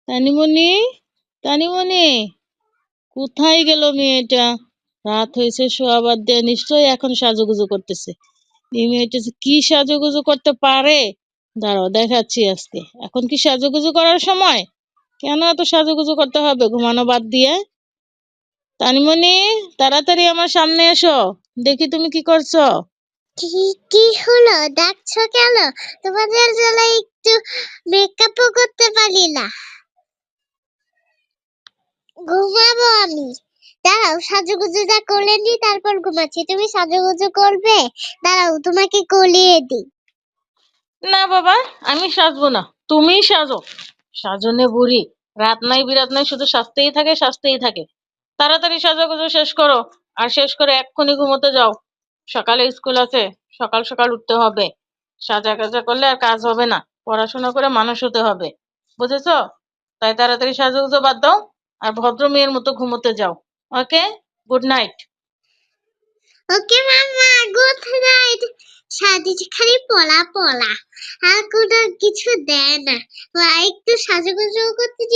তানিমণি, তানিমণি, কোথায় গেল মেয়েটা? রাত হয়েছে, শোয়াবার দিয়ে নিশ্চয়ই এখন সাজুগুজু করতেছে। এই মেয়েটা যে কি সাজুগুজু করতে পারে! দাঁড়াও, দেখাচ্ছি আজকে। এখন কি সাজুগুজু করার সময়? কেন এত সাজুগুজু করতে হবে ঘুমানো বাদ দিয়ে? তানিমণি, তাড়াতাড়ি আমার সামনে এসো, দেখি তুমি কি করছো। কি কি হলো, ডাকছো কেন? তোমাদের জন্য একটু মেকআপও করতে পারি না। ঘুমাবো আমি। দাঁড়াও, সাজুগুজুটা করে নি, তারপর ঘুমাচ্ছি। তুমি সাজুগুজু করবে? দাঁড়াও, তোমাকে কলিয়ে দিই। না বাবা, আমি সাজবো না, তুমিই সাজো। সাজনে বুড়ি, রাত নাই বিরাত নাই, শুধু সাজতেই থাকে সাজতেই থাকে। তাড়াতাড়ি সাজুগুজু শেষ করো, আর শেষ করে এক্ষুনি ঘুমোতে যাও। সকালে স্কুল আছে, সকাল সকাল উঠতে হবে। সাজা কাজা করলে আর কাজ হবে না, পড়াশোনা করে মানুষ হতে হবে, বুঝেছো? তাই তাড়াতাড়ি সাজুগুজু বাদ দাও, আর ভদ্র মেয়ের মতো ঘুমোতে যাও। ওকে, গুড নাইট। ওকে মাম্মা, গুড নাইট। সাজিছে খালি পলা পলা, আর কোনো কিছু দেয় না। একটু সাজুগুজু করতে